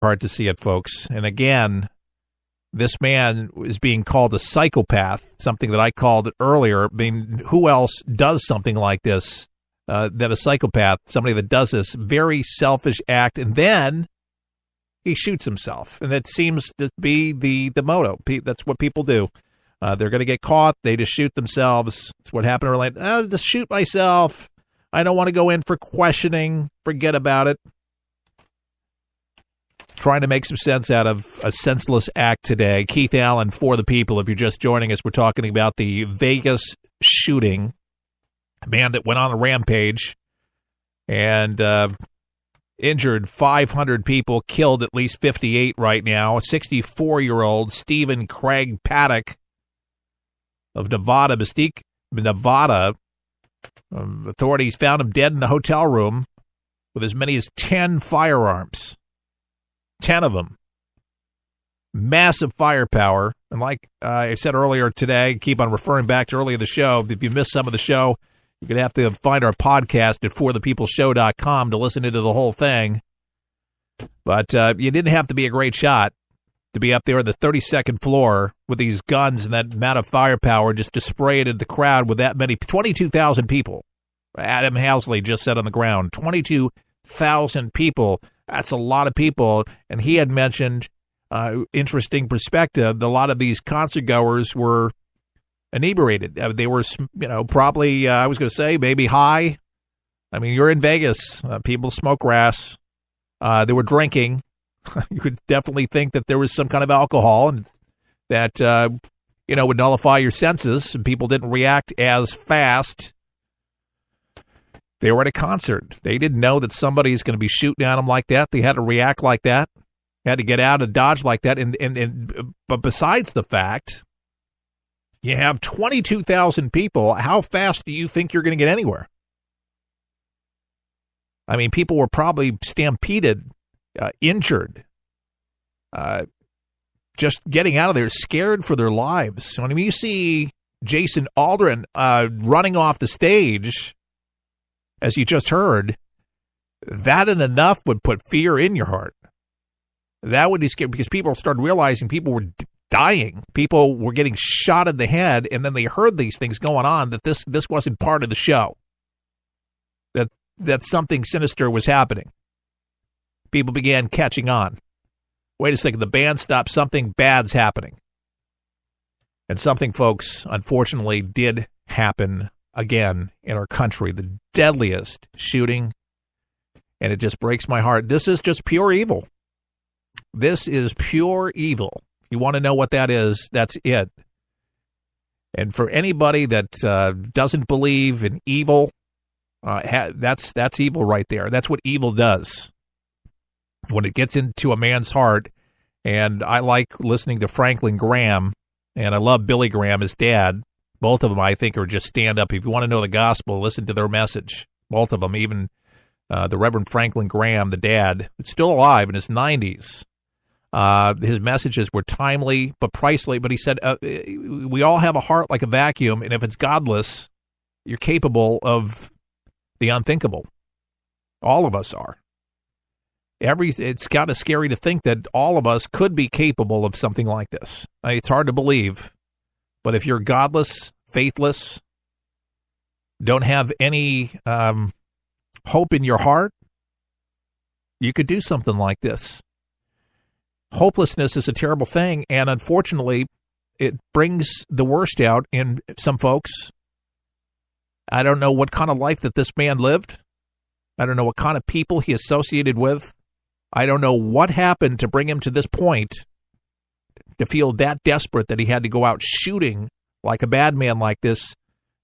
hard to see it, folks. And again, this man is being called a psychopath, something that I called it earlier. I mean, who else does something like this than a psychopath, somebody that does this very selfish act, and then he shoots himself. And that seems to be the motto. That's what people do. They're going to get caught. They just shoot themselves. It's what happened earlier. Oh, just shoot myself. I don't want to go in for questioning. Forget about it. Trying to make some sense out of a senseless act today. Keith Allen for the people. If you're just joining us, we're talking about the Vegas shooting. A man that went on a rampage and injured 500 people, killed at least 58 right now. A 64-year-old Stephen Craig Paddock of Nevada, Mesquite, Nevada. Authorities found him dead in a hotel room with as many as 10 firearms. 10 of them. Massive firepower. And like I said earlier today, keep on referring back to earlier in the show. If you missed some of the show, you're going to have to find our podcast at forthepeopleshow.com to listen into the whole thing. But you didn't have to be a great shot to be up there on the 32nd floor with these guns and that amount of firepower just to spray it at the crowd with that many. 22,000 people. Adam Housley just said on the ground. 22,000 people. That's a lot of people. And he had mentioned, interesting perspective, a lot of these concert goers were inebriated. They were, probably, I was going to say, maybe high. I mean, you're in Vegas. People smoke grass. They were drinking. You could definitely think that there was some kind of alcohol and that, would nullify your senses. And people didn't react as fast. They were at a concert. They didn't know that somebody's going to be shooting at them like that. They had to react like that. Had to get out and dodge like that. But besides the fact, you have 22,000 people. How fast do you think you're going to get anywhere? I mean, people were probably stampeded, injured, just getting out of there, scared for their lives. When you see Jason Alderan running off the stage, as you just heard, that and enough would put fear in your heart. That would be scary because people started realizing people were dying. People were getting shot in the head, and then they heard these things going on, that this wasn't part of the show, that something sinister was happening. People began catching on. Wait a second, the band stopped, something bad's happening. And something, folks, unfortunately did happen again in our country, the deadliest shooting, and it just breaks my heart. This is just pure evil. This is pure evil. If you want to know what that is, that's it. And for anybody that doesn't believe in evil, that's evil right there. That's what evil does. When it gets into a man's heart, and I like listening to Franklin Graham, and I love Billy Graham, his dad. Both of them, I think, are just stand-up. If you want to know the gospel, listen to their message. Both of them, even the Reverend Franklin Graham, the dad, is still alive in his 90s. His messages were timely but pricely. But he said, we all have a heart like a vacuum, and if it's godless, you're capable of the unthinkable. All of us are. It's kind of scary to think that all of us could be capable of something like this. It's hard to believe. But if you're godless, faithless, don't have any hope in your heart, you could do something like this. Hopelessness is a terrible thing, and unfortunately, it brings the worst out in some folks. I don't know what kind of life that this man lived. I don't know what kind of people he associated with. I don't know what happened to bring him to this point, to feel that desperate that he had to go out shooting like a bad man like this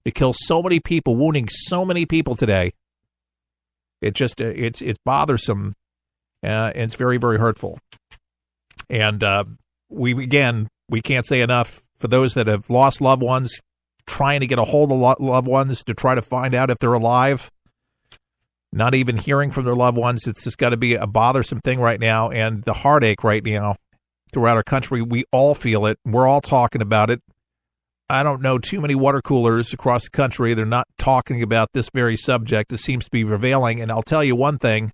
to kill so many people, wounding so many people today. It just, it's bothersome, and it's very, very hurtful. And we can't say enough for those that have lost loved ones, trying to get a hold of loved ones to try to find out if they're alive. Not even hearing from their loved ones. It's just got to be a bothersome thing right now. And the heartache right now throughout our country, we all feel it. We're all talking about it. I don't know too many water coolers across the country. They're not talking about this very subject. This seems to be prevailing. And I'll tell you one thing.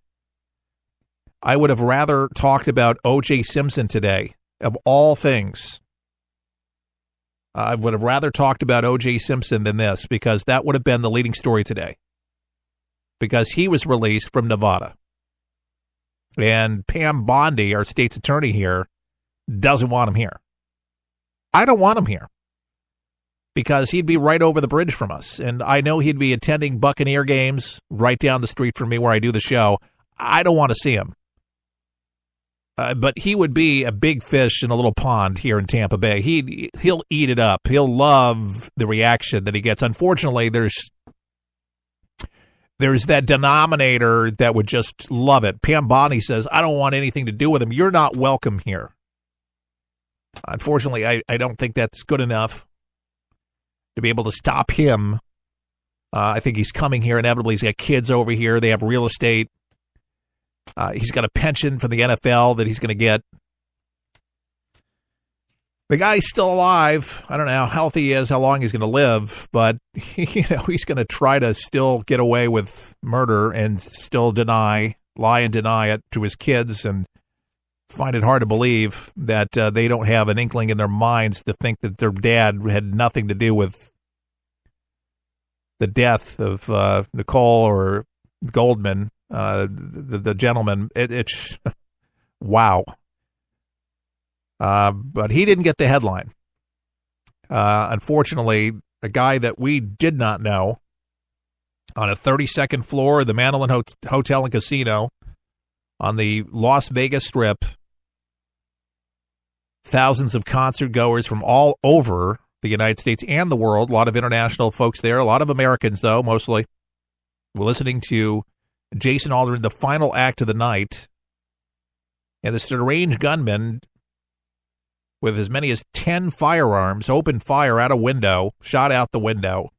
I would have rather talked about O.J. Simpson today, of all things. I would have rather talked about O.J. Simpson than this, because that would have been the leading story today. Because he was released from Nevada. And Pam Bondi, our state's attorney here, doesn't want him here. I don't want him here. Because he'd be right over the bridge from us. And I know he'd be attending Buccaneer games right down the street from me where I do the show. I don't want to see him. But he would be a big fish in a little pond here in Tampa Bay. He'll eat it up. He'll love the reaction that he gets. Unfortunately, there's that denominator that would just love it. Pam Bondi says, I don't want anything to do with him. You're not welcome here. Unfortunately, I don't think that's good enough to be able to stop him. I think he's coming here inevitably. He's got kids over here. They have real estate. He's got a pension from the NFL that he's going to get. The guy's still alive. I don't know how healthy he is, how long he's going to live, but he's going to try to still get away with murder and still lie and deny it to his kids, and find it hard to believe that they don't have an inkling in their minds to think that their dad had nothing to do with the death of Nicole or Goldman. The gentleman, it's wow. But he didn't get the headline. Unfortunately, a guy that we did not know on a 32nd floor of the Mandolin Hotel and Casino on the Las Vegas Strip. Thousands of concert goers from all over the United States and the world. A lot of international folks there. A lot of Americans, though, mostly. We're listening to Jason Alderan, the final act of the night, and the strange gunman with as many as 10 firearms opened fire at a window, shot out the window,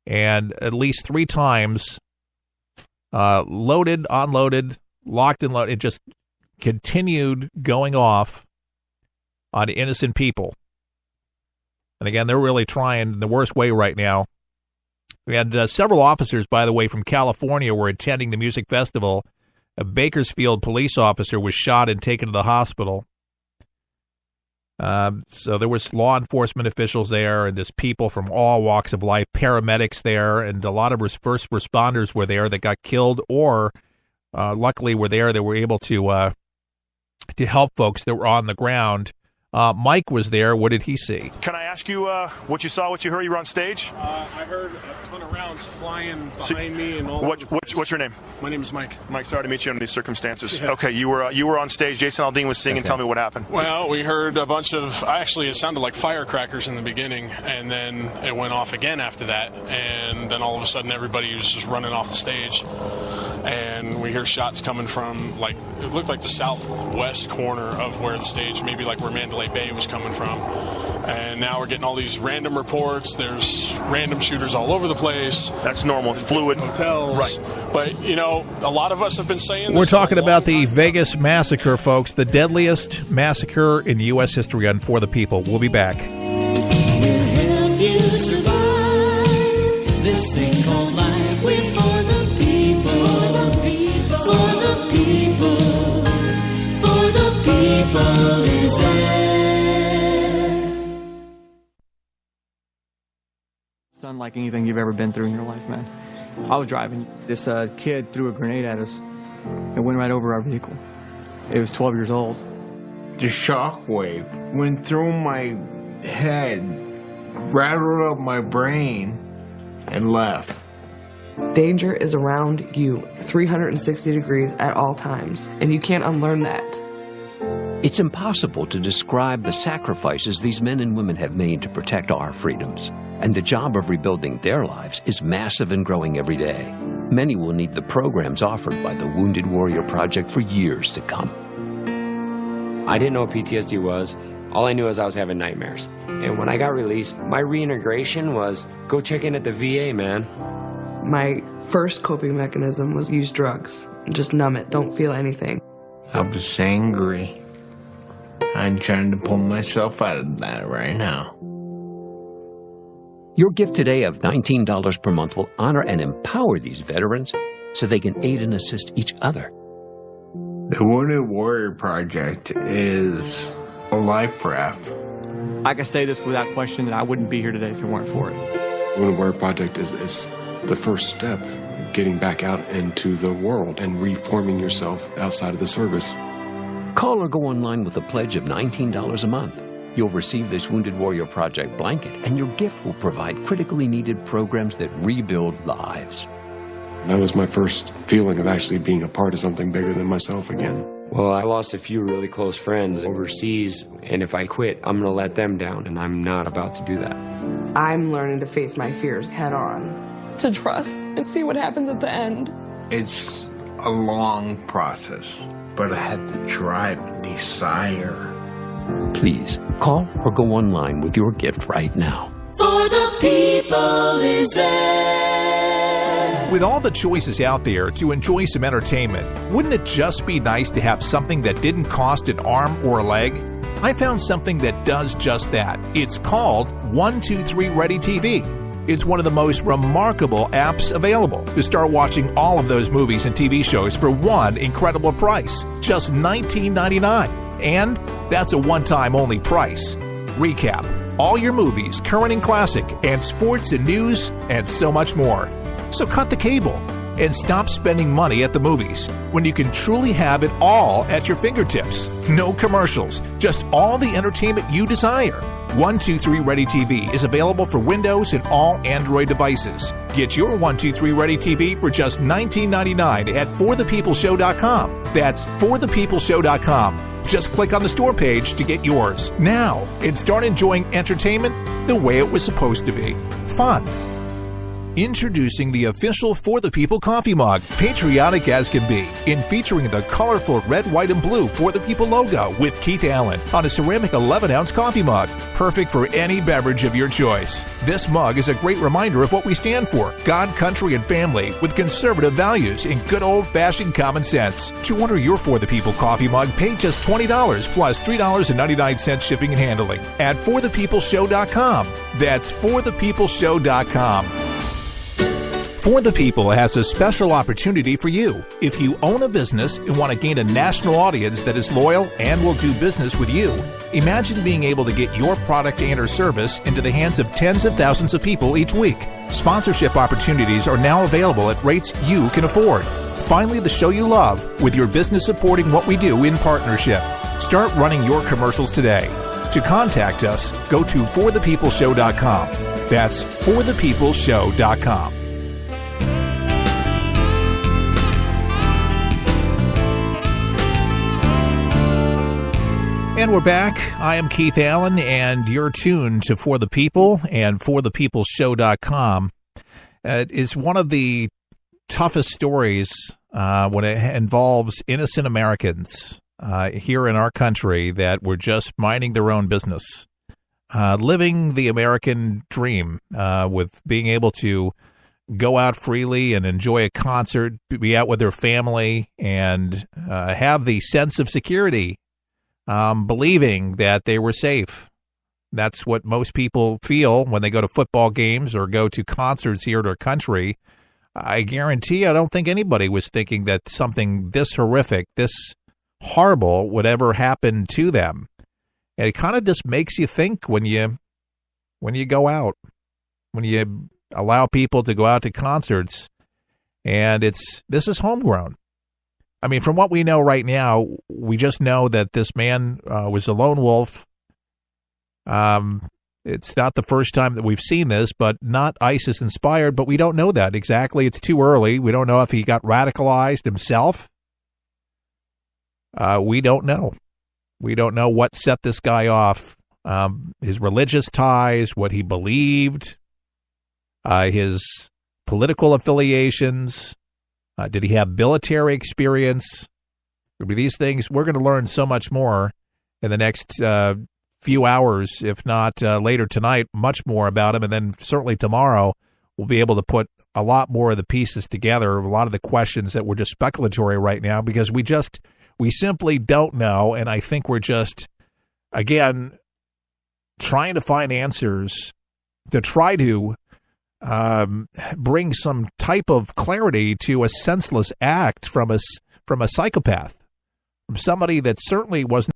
and at least 3 times loaded, unloaded, locked and loaded. It just continued going off on innocent people. And again, they're really trying in the worst way right now. We had several officers, by the way, from California were attending the music festival. A Bakersfield police officer was shot and taken to the hospital. So there was law enforcement officials there, and there's people from all walks of life, paramedics there, and a lot of first responders were there that got killed or luckily were there that were able to help folks that were on the ground. Mike was there. What did he see? Can I ask you what you saw, what you heard? You were on stage? I heard a ton of rounds flying behind me and all. What's your name? My name is Mike. Mike, sorry to meet you under these circumstances. Yeah. Okay, you were on stage. Jason Aldean was singing. Okay. Tell me what happened. Well, we heard a bunch of. Actually, it sounded like firecrackers in the beginning, and then it went off again after that, and then all of a sudden everybody was just running off the stage, and we hear shots coming from it looked like the southwest corner of where the stage, maybe like where Mandalay Bay was coming from. And now we're getting all these random reports. There's random shooters all over the place. That's normal. Fluid. Hotels. Right. But, a lot of us have been saying this. We're talking about the Vegas massacre, folks. The deadliest massacre in U.S. history on For the People. We'll be back. We'll help you survive this thing called life. We're for the people. For the people. For the people. For the people is there. It's unlike anything you've ever been through in your life, man. I was driving. This kid threw a grenade at us and went right over our vehicle. It was 12 years old. The shockwave went through my head, rattled up my brain, and left. Danger is around you 360 degrees at all times, and you can't unlearn that. It's impossible to describe the sacrifices these men and women have made to protect our freedoms. And the job of rebuilding their lives is massive and growing every day. Many will need the programs offered by the Wounded Warrior Project for years to come. I didn't know what PTSD was. All I knew is I was having nightmares. And when I got released, my reintegration was go check in at the VA, man. My first coping mechanism was use drugs. Just numb it. Don't feel anything. I was angry. I'm trying to pull myself out of that right now. Your gift today of $19 per month will honor and empower these veterans so they can aid and assist each other. The Wounded Warrior Project is a life raft. I can say this without question that I wouldn't be here today if it weren't for it. Wounded Warrior Project is the first step, getting back out into the world and reforming yourself outside of the service. Call or go online with a pledge of $19 a month. You'll receive this Wounded Warrior Project blanket, and your gift will provide critically needed programs that rebuild lives. That was my first feeling of actually being a part of something bigger than myself again. Well, I lost a few really close friends overseas, and if I quit, I'm going to let them down, and I'm not about to do that. I'm learning to face my fears head on. To trust and see what happens at the end. It's a long process, but I had the drive and desire. Please, call or go online with your gift right now. For the people is there. With all the choices out there to enjoy some entertainment, wouldn't it just be nice to have something that didn't cost an arm or a leg? I found something that does just that. It's called 123 Ready TV. It's one of the most remarkable apps available to start watching all of those movies and TV shows for one incredible price, just $19.99. And that's a one-time only price. Recap: all your movies, current and classic, and sports and news, and so much more. So cut the cable and stop spending money at the movies when you can truly have it all at your fingertips. No commercials, just all the entertainment you desire. 123 Ready TV is available for Windows and all Android devices. Get your 123 Ready TV for just $19.99 at forthepeopleshow.com. That's forthepeopleshow.com. Just click on the store page to get yours now and start enjoying entertainment the way it was supposed to be. Fun. Introducing the official For the People coffee mug, patriotic as can be, in featuring the colorful red, white, and blue For the People logo with Keith Allen on a ceramic 11-ounce coffee mug, perfect for any beverage of your choice. This mug is a great reminder of what we stand for: God, country, and family, with conservative values and good old-fashioned common sense. To order your For the People coffee mug, pay just $20 plus $3.99 shipping and handling at forthepeopleshow.com. That's forthepeopleshow.com. For the People has a special opportunity for you. If you own a business and want to gain a national audience that is loyal and will do business with you, imagine being able to get your product and or service into the hands of tens of thousands of people each week. Sponsorship opportunities are now available at rates you can afford. Finally, the show you love, with your business supporting what we do in partnership. Start running your commercials today. To contact us, go to forthepeopleshow.com. That's forthepeopleshow.com. And we're back. I am Keith Allen, and you're tuned to For the People and forthepeopleshow.com. It is one of the toughest stories when it involves innocent Americans here in our country that were just minding their own business, living the American dream with being able to go out freely and enjoy a concert, be out with their family, and have the sense of security. Believing that they were safe. That's what most people feel when they go to football games or go to concerts here in our country. I guarantee I don't think anybody was thinking that something this horrific, this horrible would ever happen to them. And it kind of just makes you think when you go out, when you allow people to go out to concerts, and this is homegrown. I mean, from what we know right now, we just know that this man was a lone wolf. It's not the first time that we've seen this, but not ISIS-inspired, but we don't know that exactly. It's too early. We don't know if he got radicalized himself. We don't know. We don't know what set this guy off. His religious ties, what he believed, his political affiliations. Did he have military experience? These things, we're going to learn so much more in the next few hours, if not later tonight, much more about him. And then certainly tomorrow, we'll be able to put a lot more of the pieces together, a lot of the questions that were just speculatory right now, because we simply don't know. And I think we're just, again, trying to find answers to try to bring some type of clarity to a senseless act from a psychopath. from somebody that certainly wasn't